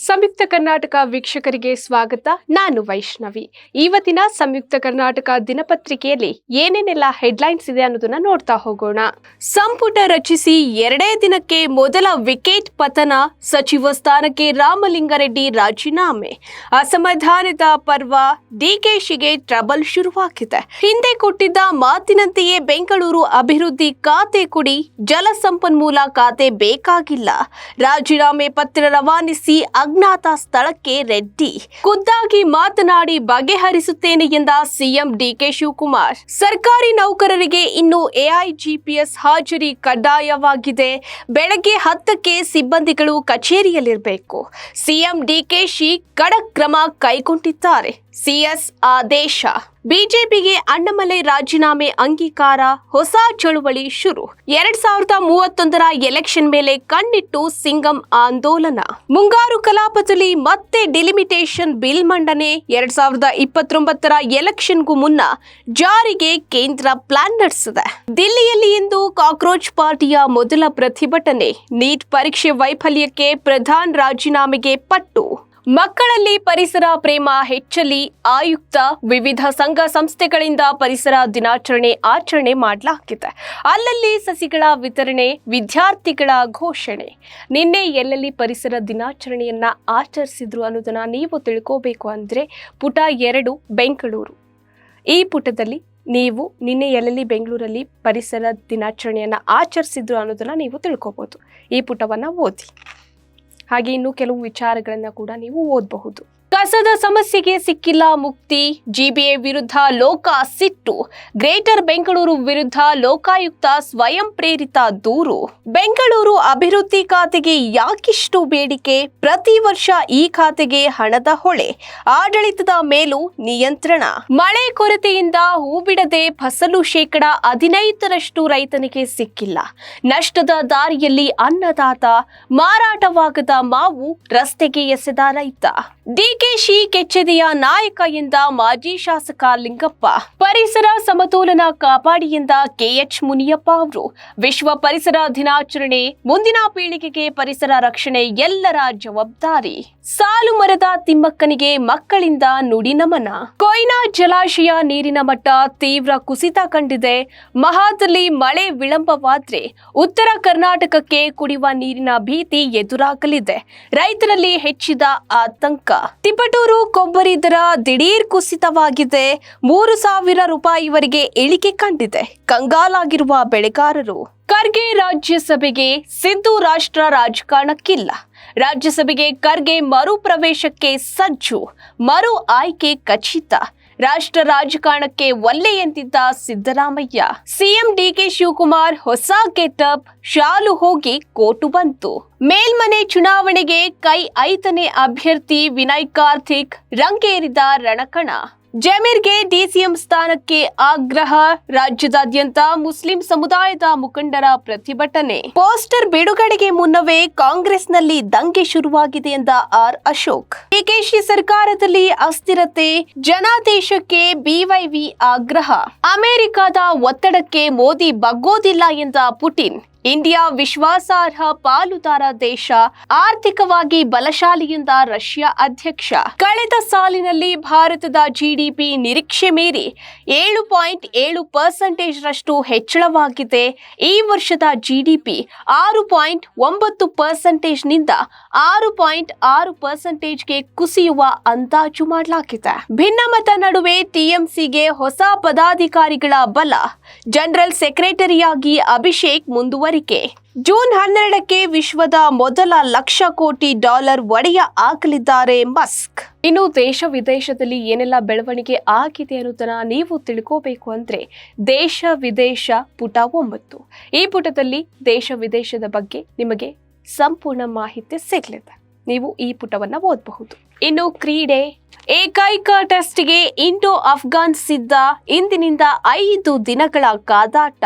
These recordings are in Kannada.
ಸಂಯುಕ್ತ ಕರ್ನಾಟಕ ವೀಕ್ಷಕರಿಗೆ ಸ್ವಾಗತ. ನಾನು ವೈಷ್ಣವಿ. ಇವತ್ತಿನ ಸಂಯುಕ್ತ ಕರ್ನಾಟಕ ದಿನಪತ್ರಿಕೆಯಲ್ಲಿ ಏನೇನೆಲ್ಲ ಹೆಡ್ಲೈನ್ಸ್ ಇದೆ ಅನ್ನೋದನ್ನ ನೋಡ್ತಾ ಹೋಗೋಣ. ಸಂಪುಟ ರಚಿಸಿ 2 ದಿನಕ್ಕೆ ಮೊದಲ ವಿಕೆಟ್ ಪತನ, ಸಚಿವ ಸ್ಥಾನಕ್ಕೆ ರಾಮಲಿಂಗಾರೆಡ್ಡಿ ರಾಜೀನಾಮೆ, ಅಸಮಾಧಾನದ ಪರ್ವ, ಡಿಕೆಶಿಗೆ ಟ್ರಬಲ್ ಶುರುವಾಗಿದೆ. ಹಿಂದೆ ಕೊಟ್ಟಿದ್ದ ಮಾತಿನಂತೆಯೇ ಬೆಂಗಳೂರು ಅಭಿವೃದ್ಧಿ ಖಾತೆ ಕೊಡಿ, ಜಲಸಂಪನ್ಮೂಲ ಖಾತೆ ಬೇಕಾಗಿಲ್ಲ, ರಾಜೀನಾಮೆ ಪತ್ರ ರವಾನಿಸಿ ಅಜ್ಞಾತ ಸ್ಥಳಕ್ಕೆ ರೆಡ್ಡಿ, ಖುದ್ದಾಗಿ ಮಾತನಾಡಿ ಬಗೆಹರಿಸುತ್ತೇನೆ ಎಂದ ಸಿಎಂ ಡಿಕೆ ಶಿವಕುಮಾರ್. ಸರ್ಕಾರಿ ನೌಕರರಿಗೆ ಇನ್ನು ಎಐಜಿಪಿಎಸ್ ಹಾಜರಿ ಕಡ್ಡಾಯವಾಗಿದೆ. ಬೆಳಗ್ಗೆ 10ಕ್ಕೆ ಸಿಬ್ಬಂದಿಗಳು ಕಚೇರಿಯಲ್ಲಿರಬೇಕು. ಸಿಎಂ ಡಿಕೆಶಿ ಖಡಕ್ ಕ್ರಮ ಕೈಗೊಂಡಿದ್ದಾರೆ. ಸಿಎಸ್ ಆದೇಶ. ಬಿಜೆಪಿಗೆ ಅಣ್ಣಾಮಲೈ ರಾಜೀನಾಮೆ ಅಂಗೀಕಾರ, ಹೊಸ ಚಳುವಳಿ ಶುರು. 2031ರ ಎಲೆಕ್ಷನ್ ಮೇಲೆ ಕಣ್ಣಿಟ್ಟು ಸಿಂಗಂ ಆಂದೋಲನ. ಮುಂಗಾರು ಕಲಾಪದಲ್ಲಿ ಮತ್ತೆ ಡಿಲಿಮಿಟೇಷನ್ ಬಿಲ್ ಮಂಡನೆ. 2029ರ ಎಲೆಕ್ಷನ್ಗೂ ಮುನ್ನ ಜಾರಿಗೆ ಕೇಂದ್ರ ಪ್ಲಾನ್ ನಡೆಸಿದೆ. ದಿಲ್ಲಿಯಲ್ಲಿ ಇಂದು ಕಾಕ್ರೋಚ್ ಪಾರ್ಟಿಯ ಮೊದಲ ಪ್ರತಿಭಟನೆ. ನೀಟ್ ಪರೀಕ್ಷೆ ವೈಫಲ್ಯಕ್ಕೆ ಪ್ರಧಾನ್ ರಾಜೀನಾಮೆಗೆ ಪಟ್ಟು. ಮಕ್ಕಳಲ್ಲಿ ಪರಿಸರ ಪ್ರೇಮ ಹೆಚ್ಚಲಿ, ಆಯುಕ್ತ. ವಿವಿಧ ಸಂಘ ಸಂಸ್ಥೆಗಳಿಂದ ಪರಿಸರ ದಿನಾಚರಣೆ ಆಚರಣೆ ಮಾಡಲಾಗಿದೆ. ಅಲ್ಲಲ್ಲಿ ಸಸಿಗಳ ವಿತರಣೆ, ವಿದ್ಯಾರ್ಥಿಗಳ ಘೋಷಣೆ. ನಿನ್ನೆ ಎಲ್ಲೆಲ್ಲಿ ಪರಿಸರ ದಿನಾಚರಣೆಯನ್ನ ಆಚರಿಸಿದ್ರು ಅನ್ನೋದನ್ನ ನೀವು ತಿಳ್ಕೋಬೇಕು ಅಂದ್ರೆ ಪುಟ 2 ಬೆಂಗಳೂರು. ಈ ಪುಟದಲ್ಲಿ ನೀವು ನಿನ್ನೆ ಎಲ್ಲೆಲ್ಲಿ ಬೆಂಗಳೂರಲ್ಲಿ ಪರಿಸರ ದಿನಾಚರಣೆಯನ್ನ ಆಚರಿಸಿದ್ರು ಅನ್ನೋದನ್ನ ನೀವು ತಿಳ್ಕೋಬಹುದು. ಈ ಪುಟವನ್ನ ಓದಿ. ಹಾಗೆ ಇನ್ನು ಕೆಲವು ವಿಚಾರಗಳನ್ನ ಕೂಡ ನೀವು ಓದಬಹುದು. ಕಸದ ಸಮಸ್ಯೆಗೆ ಸಿಕ್ಕಿಲ್ಲ ಮುಕ್ತಿ, ಜಿಬಿಎ ವಿರುದ್ಧ ಲೋಕ ಸಿಟ್ಟು. ಗ್ರೇಟರ್ ಬೆಂಗಳೂರು ವಿರುದ್ಧ ಲೋಕಾಯುಕ್ತ ಸ್ವಯಂ ಪ್ರೇರಿತ ದೂರು. ಬೆಂಗಳೂರು ಅಭಿವೃದ್ಧಿ ಖಾತೆಗೆ ಯಾಕಿಷ್ಟು ಬೇಡಿಕೆ? ಪ್ರತಿ ವರ್ಷ ಈ ಖಾತೆಗೆ ಹಣದ ಹೊಳೆ, ಆಡಳಿತದ ಮೇಲೂ ನಿಯಂತ್ರಣ. ಮಳೆ ಕೊರತೆಯಿಂದ ಹೂ ಬಿಡದೆ ಫಸಲು 15% ರೈತನಿಗೆ ಸಿಕ್ಕಿಲ್ಲ. ನಷ್ಟದ ದಾರಿಯಲ್ಲಿ ಅನ್ನದಾತ, ಮಾರಾಟವಾಗದ ಮಾವು ರಸ್ತೆಗೆ ಎಸೆದ ರೈತ. ಡಿಕೆಶಿ ಕೆಚ್ಚೆದೆಯ ನಾಯಕ ಎಂದ ಮಾಜಿ ಶಾಸಕ ಲಿಂಗಪ್ಪ. ಪರಿಸರ ಸಮತೋಲನ ಕಾಪಾಡಿ ಎಂದ ಕೆಎಚ್ ಮುನಿಯಪ್ಪ ಅವರು. ವಿಶ್ವ ಪರಿಸರ ದಿನಾಚರಣೆ, ಮುಂದಿನ ಪೀಳಿಗೆಗೆ ಪರಿಸರ ರಕ್ಷಣೆ ಎಲ್ಲರ ಜವಾಬ್ದಾರಿ. ಸಾಲು ಮರದ ತಿಮ್ಮಕ್ಕನಿಗೆ ಮಕ್ಕಳಿಂದ ನುಡಿ ನಮನ. ಕೊಯ್ನಾ ಜಲಾಶಯ ನೀರಿನ ಮಟ್ಟ ತೀವ್ರ ಕುಸಿತ ಕಂಡಿದೆ. ಮಹಾದಲ್ಲಿ ಮಳೆ ವಿಳಂಬವಾದ್ರೆ ಉತ್ತರ ಕರ್ನಾಟಕಕ್ಕೆ ಕುಡಿಯುವ ನೀರಿನ ಭೀತಿ ಎದುರಾಗಲಿದೆ. ರೈತರಲ್ಲಿ ಹೆಚ್ಚಿದ ಆತಂಕ. ತಿಪಟೂರು ಕೊಬ್ಬರಿ ದರ ದಿಢೀರ್ ಕುಸಿತವಾಗಿದೆ. 3,000 ರೂಪಾಯಿವರೆಗೆ ಇಳಿಕೆ ಕಂಡಿದೆ. ಕಂಗಾಲಾಗಿರುವ ಬೆಳೆಗಾರರು. ಖರ್ಗೆ ರಾಜ್ಯಸಭೆಗೆ, ಸಿದ್ದು ರಾಷ್ಟ್ರ ರಾಜಕಾರಣಕ್ಕಿಲ್ಲ. ರಾಜ್ಯಸಭೆಗೆ ಖರ್ಗೆ ಮರು ಪ್ರವೇಶಕ್ಕೆ ಸಜ್ಜು, ಮರು ಆಯ್ಕೆ ಖಚಿತ. ರಾಷ್ಟ್ರ ರಾಜಕಾರಣಕ್ಕೆ ಒಲ್ಲೆ ಎಂದಿದ್ದ ಸಿದ್ದರಾಮಯ್ಯ. ಸಿಎಂ ಡಿಕೆ ಶಿವಕುಮಾರ್ ಹೊಸ ಗೆಟಪ್, ಶಾಲು ಹೋಗಿ ಕೋಟು ಬಂತು. ಮೇಲ್ಮನೆ ಚುನಾವಣೆಗೆ ಕೈ 5ನೇ ಅಭ್ಯರ್ಥಿ ವಿನಯ್ ಕಾರ್ತಿಕ್ ರಂಗೇರಿದ ರಣಕಣ. ಜಮೀರ್ಗೆ ಡಿಸಿಎಂ ಸ್ಥಾನಕ್ಕೆ ಆಗ್ರಹ. ರಾಜ್ಯದಾದ್ಯಂತ ಮುಸ್ಲಿಂ ಸಮುದಾಯದ ಮುಖಂಡರ ಪ್ರತಿಭಟನೆ. ಪೋಸ್ಟರ್ ಬಿಡುಗಡೆಗೆ ಮುನ್ನವೇ ಕಾಂಗ್ರೆಸ್ನಲ್ಲಿ ದಂಗೆ ಶುರುವಾಗಿದೆ ಎಂದ ಆರ್ ಅಶೋಕ್. ಡಿಕೆಶಿ ಸರ್ಕಾರದಲ್ಲಿ ಅಸ್ಥಿರತೆ, ಜನಾದೇಶಕ್ಕೆ ಬಿವೈವಿ ಆಗ್ರಹ. ಅಮೆರಿಕದ ಒತ್ತಡಕ್ಕೆ ಮೋದಿ ಬಗ್ಗೋದಿಲ್ಲ ಎಂದ ಪುಟಿನ್. ಇಂಡಿಯಾ ವಿಶ್ವಾಸಾರ್ಹ ಪಾಲುದಾರ ದೇಶ, ಆರ್ಥಿಕವಾಗಿ ಬಲಶಾಲಿ ಎಂದ ರಷ್ಯಾ ಅಧ್ಯಕ್ಷ. ಕಳೆದ ಸಾಲಿನಲ್ಲಿ ಭಾರತದ ಜಿಡಿಪಿ ನಿರೀಕ್ಷೆ ಮೀರಿ 7.7% ರಷ್ಟು ಹೆಚ್ಚಳವಾಗಿದೆ. ಈ ವರ್ಷದ ಜಿಡಿಪಿ 6.9% ನಿಂದ 6.6%ಗೆ ಕುಸಿಯುವ ಅಂದಾಜು ಮಾಡಲಾಗಿದೆ. ಭಿನ್ನಮತ ನಡುವೆ ಟಿಎಂಸಿಗೆ ಹೊಸ ಪದಾಧಿಕಾರಿಗಳ ಬಲ. ಜನರಲ್ ಸೆಕ್ರೆಟರಿಯಾಗಿ ಅಭಿಷೇಕ್ ಮುಂದುವರಿಕೆ. ಜೂನ್ 12ಕ್ಕೆ ವಿಶ್ವದ ಮೊದಲ $1,00,000 ಕೋಟಿ ಒಡೆಯ ಆಗಲಿದ್ದಾರೆ ಮಸ್ಕ್. ಇನ್ನು ದೇಶ ವಿದೇಶದಲ್ಲಿ ಏನೆಲ್ಲ ಬೆಳವಣಿಗೆ ಆಗಿದೆ ಅನ್ನೋದನ್ನ ನೀವು ತಿಳ್ಕೋಬೇಕು ಅಂದ್ರೆ ದೇಶ ವಿದೇಶ ಪುಟ 9. ಈ ಪುಟದಲ್ಲಿ ದೇಶ ವಿದೇಶದ ಬಗ್ಗೆ ನಿಮಗೆ ಸಂಪೂರ್ಣ ಮಾಹಿತಿ ಸಿಗಲಿದೆ. ನೀವು ಈ ಪುಟವನ್ನ ಓದಬಹುದು. ಇನ್ನು ಕ್ರೀಡೆ. ಏಕೈಕ ಟೆಸ್ಟ್ಗೆ ಇಂಡೋ ಅಫ್ಘಾನ್ ಸಿದ್ಧ. ಇಂದಿನಿಂದ 5 ದಿನಗಳ ಕಾದಾಟ.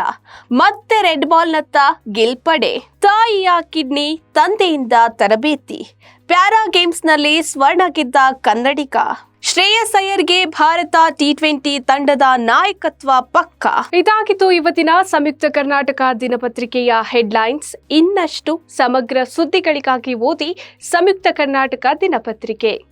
ಮತ್ತೆ ರೆಡ್ ಬಾಲ್ನತ್ತ ಗೆಲ್ಪಡೆ. ತಾಯಿಯ ಕಿಡ್ನಿ, ತಂದೆಯಿಂದ ತರಬೇತಿ. ಪ್ಯಾರಾ ಗೇಮ್ಸ್ನಲ್ಲಿ ಸ್ವರ್ಣ ಗೆದ್ದ ಕನ್ನಡಿಗ. ಶ್ರೇಯಸ್ ಅಯ್ಯರ್ಗೆ ಭಾರತ ಟಿ20 ತಂಡದ ನಾಯಕತ್ವ ಪಕ್ಕ. ಇದಾಗಿತ್ತು ಇವತ್ತಿನ ಸಂಯುಕ್ತ ಕರ್ನಾಟಕ ದಿನಪತ್ರಿಕೆಯ ಹೆಡ್ಲೈನ್ಸ್. ಇನ್ನಷ್ಟು ಸಮಗ್ರ ಸುದ್ದಿಗಳಿಗಾಗಿ ಓದಿ ಸಂಯುಕ್ತ ಕರ್ನಾಟಕ ದಿನಪತ್ರಿಕೆ.